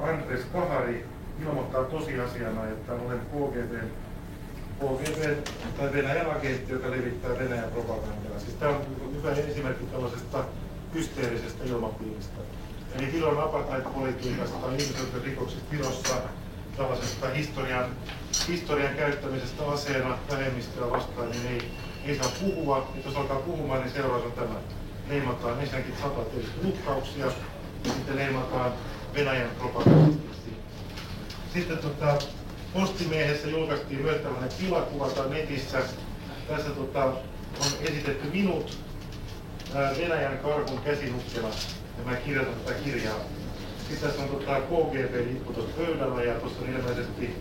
Andres Kahari ilmoittaa tosiasiana, että olen KGB tai Venäjän agentti, joka levittää Venäjän propagandaa. Siis tämä on hyvä esimerkki tällaisesta hysteerisestä ilmapiiristä. Eli Viron apartheid-politiikasta tai ihmisoikeusrikoksista Virossa, tällaisesta historian käyttämisestä aseena vähemmistöä vastaan, niin ei saa puhua. Ja jos alkaa puhumaan, niin seuraus on tämä. Leimataan ensinnäkin 100 tietysti uhkauksia ja sitten leimataan Venäjän propagandistiksi. Sitten Postimiehessä julkaistiin myös tällainen pilakuva tai netissä. Tässä on esitetty minut Venäjän karhun käsinukkena ja mä kirjoitan tätä kirjaa. Sitten tässä on KGB-lippu tuossa pöydällä ja tuossa on ilmeisesti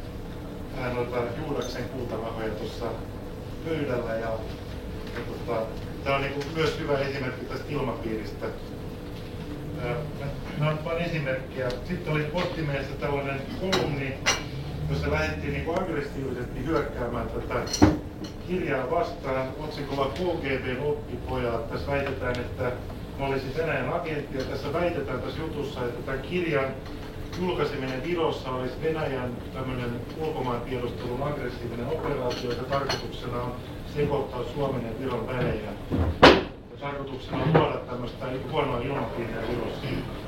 noita Juudaksen kultarahoja tuossa pöydällä. Tämä on myös hyvä esimerkki tästä ilmapiiristä. Nämä on vain esimerkkejä. Sitten oli Postimiehessä tällainen kolumni, jossa lähdettiin aggressiivisesti hyökkäämään tätä kirjaa vastaan. Otsikolla KGB:n oppipojat. Tässä väitetään, että mä olisin Venäjän agentti ja tässä väitetään tässä jutussa, että tämän kirjan julkaiseminen Virossa olisi Venäjän tämmöinen ulkomaantiedustelun aggressiivinen operaatio, ja tarkoituksena on sekoittaa Suomen ja Viron välejä. Tarkoituksena on luoda tämmöistä huonoa ilmapiiriä Virossa.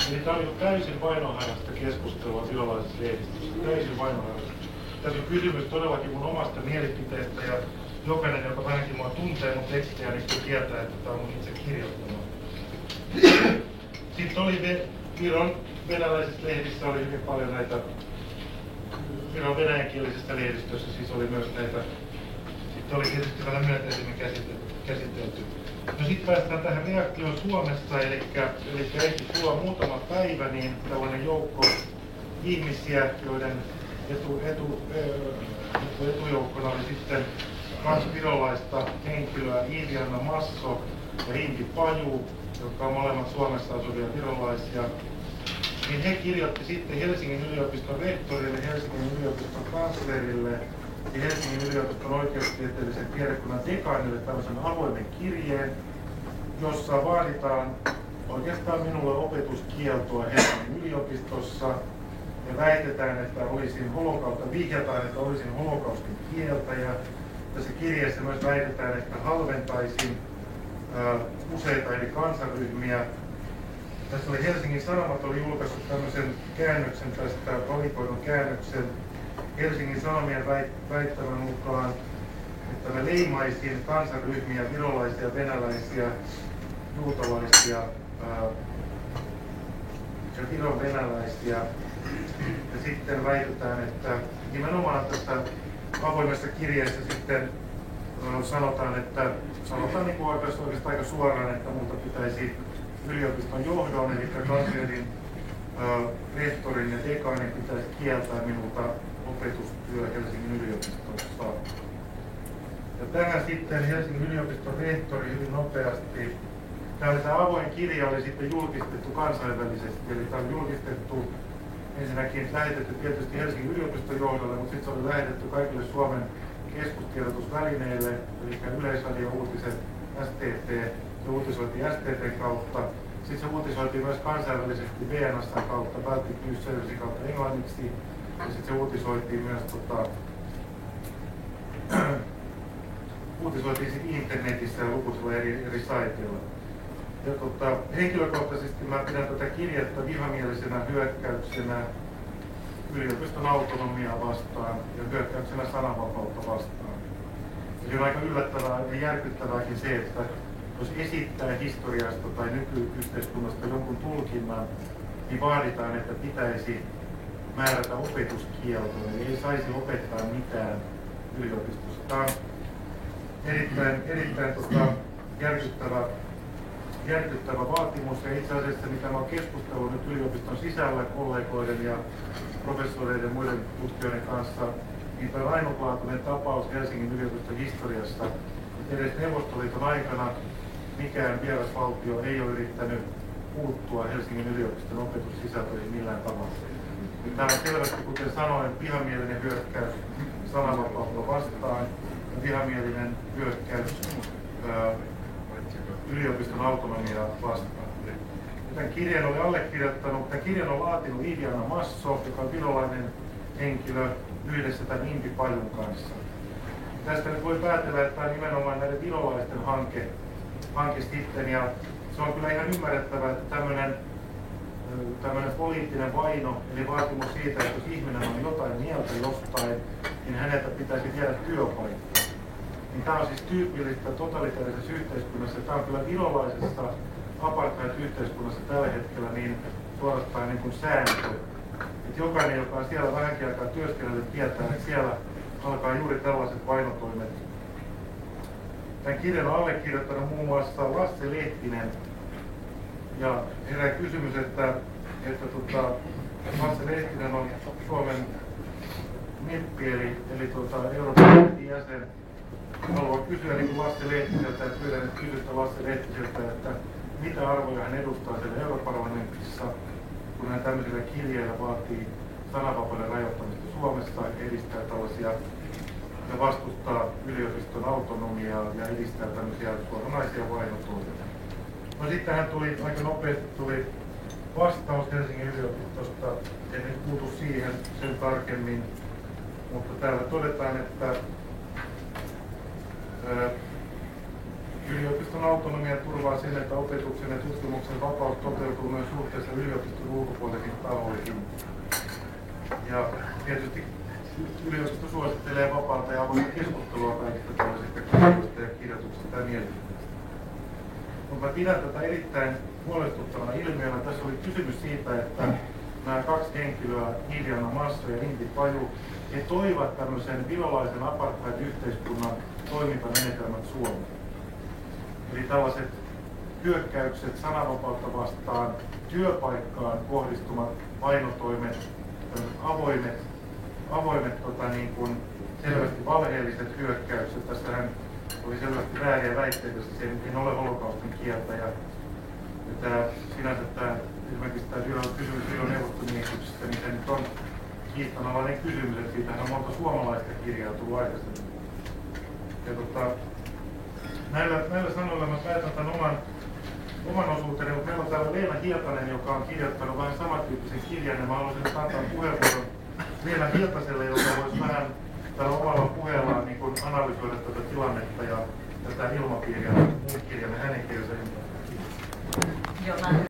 Eli tämä on täysin vainoharhaista keskustelua virolaisessa lehdistössä. Täysin vainoharhaista. Tässä on kysymys todellakin mun omasta mielipiteestä ja jokainen, joka vähänkin mua tuntee mun tekstiä, niin tietää, että tämä on mun itse kirjoittama. Sitten oli Viron venäläisissä lehdissä oli hyvin paljon näitä, Viron venäjänkielisessä lehdistössä siis oli myös näitä, sitten oli tietysti vähän myönteisemmin käsitelty. No sitten päästään tähän reaktioon Suomessa, eli ehti tulla muutama päivä, niin tällainen joukko ihmisiä, joiden etujoukkona oli sitten kaksi virolaista henkilöä, Iivianna Masso ja Inti Paju, jotka on molemmat Suomessa asuvia virolaisia. Niin he kirjoitti sitten Helsingin yliopiston rehtorille, Helsingin yliopiston kanslerille ja Helsingin yliopiston oikeustieteellisen tiedekunnan dekaanille tällaisen avoimen kirjeen, jossa vaaditaan oikeastaan minulle opetuskieltoa Helsingin yliopistossa ja väitetään, että vihjataan, että olisin holokaustin kieltäjä. Tässä kirjeessä myös väitetään, että halventaisin useita eri kansanryhmiä. Tässä oli Helsingin Sanomat oli julkaissut tämmöisen käännöksen tästä valikoidun käännöksen Helsingin Sanomien väittävän mukaan, että mä leimaisin kansanryhmiä, virolaisia, venäläisiä, juutalaisia ja viron venäläisiä. Ja sitten väitetään, että nimenomaan tässä avoimessa kirjeessä sitten sanotaan niin kuin oikeastaan aika suoraan, että multa pitäisi yliopiston johdon, eli kanslerin, rehtorin ja dekaanin pitäisi kieltää minulta opetustyö Helsingin yliopistossa. Ja tähän sitten Helsingin yliopiston rehtori hyvin nopeasti, tämä avoin kirja oli sitten julkistettu kansainvälisesti, eli tämä on julkistettu ensinnäkin lähetetty tietysti Helsingin yliopiston johdolle, mutta sitten se oli lähetetty kaikille Suomen keskustiedotusvälineille, eli Yleisradio, Uutiset, STT, se uutisoitiin STT:n kautta. Sitten se uutisoitiin myös kansainvälisesti VNS:n kautta, Baltic News Servicein kautta englanniksi, ja sitten se uutisoitiin myös uutisoitiin internetissä ja lukuisilla eri saiteilla. Ja henkilökohtaisesti mä pidän tätä kirjettä vihamielisenä hyökkäyksenä yliopiston autonomiaa vastaan ja hyökkäyksenä sananvapautta vastaan. Eli on aika yllättävää ja järkyttävääkin se, että jos esittää historiasta tai nykyyhteiskunnasta jonkun tulkinnan, niin vaaditaan, että pitäisi määrätä opetuskielto, eli ei saisi opettaa mitään yliopistossa. Tämä on erittäin järkyttävä vaatimus, ja itse asiassa mitä mä oon keskustellut nyt yliopiston sisällä kollegoiden ja professoreiden ja muiden tutkijoiden kanssa, niin tämä on ainutlaatuinen tapaus Helsingin yliopiston historiassa, että edes Neuvostoliiton aikana mikään vierasvaltio ei ole yrittänyt puuttua Helsingin yliopiston opetussisältöihin millään tavalla. Tämä on selvästi, kuten sanoin, vihamielinen hyökkäys sananvapautta vastaan ja vihamielinen hyökkäys yliopiston autonomiaa vastaan. Tämän kirjan oli allekirjoittanut, tämän kirjan on laatinut Iidiana Masso, joka on virolainen henkilö yhdessä tämän Impi Pajun kanssa. Tästä nyt voi päätellä, että tämä on nimenomaan näiden virolaisten hanke sitten, ja se on kyllä ihan ymmärrettävä, että tämmöinen poliittinen vaino, eli vaatimus siitä, että jos ihminen on jotain mieltä jostain, niin häneltä pitäisi viedä työpaikka. Niin tämä on siis tyypillistä totalitaarisessa yhteiskunnassa, tämä on kyllä virolaisessa apartheid-yhteiskunnassa tällä hetkellä niin suorastaan niin kuin sääntö. Että jokainen, joka on siellä vähänkin aikaa työskennellyt, tietää, että siellä alkaa juuri tällaiset vainotoimet. Tämän kirjan on allekirjoittanut muun muassa Lasse Lehtinen. Ja herää kysymys, että Lasse Lehtinen on Suomen MEPpi, eli Euroopan parlamentin jäsen. Haluan kysyä niin kuin Lasse Lehtiseltä, ja pyydän nyt kysystä Lasse Lehtiseltä, että mitä arvoja hän edustaa siellä Europarlamentissa, kun hän tämmöisillä kirjeillä vaatii sananvapauden rajoittamista Suomessa, edistää tällaisia ja vastustaa yliopiston autonomiaa ja edistää tämmöisiä suoranaisia vainotoimia. No sitten hän aika nopeasti vastaus Helsingin yliopistosta, en nyt puutu siihen sen tarkemmin, mutta täällä todetaan, että yliopiston autonomia turvaa sen, että opetuksen ja tutkimuksen vapaus toteutuu myös suhteessa yliopiston ulkopuolisiin tahoihin. Ja tietysti yliopisto suosittelee vapaata ja avointa keskustelua kaikista tällaisista kirjoituksista ja kirjoituksista ja mielipiteistä. Mutta mä pidän tätä erittäin huolestuttavana ilmiönä. Tässä oli kysymys siitä, että nämä kaksi henkilöä, Iidiana Masso ja Impi Paju, he toivat tämmöisen virolaisen apartheid-yhteiskunnan toimintamenetelmät Suomeen. Eli tällaiset hyökkäykset sananvapautta vastaan, työpaikkaan kohdistumat vainotoimet, avoimet niin kuin selvästi valheelliset hyökkäykset. Tässähän oli selvästi vääriä väitteitä, se ei ole holokaustin kieltäjä. Sinänsä esimerkiksi tämä kysymys neuvottomiehisyyksistä, niin se nyt on kiistanalainen kysymys, että siitähän on monta suomalaista kirjaa tullut aikaisemmin. Ja näillä sanoilla mä päätän tämän oman osuuteni, mutta meillä on täällä Leena Hietanen, joka on kirjoittanut vähän samantyyppisen kirjan, ja mä haluaisin nyt antaa puheenvuoron Leena Hietaselle, joka voisi vähän tällä omalla puheellaan niin kuin analysoida tätä tilannetta ja tätä ilmapiiriä, mun kirjan ja hänen kirjansa ympärillä.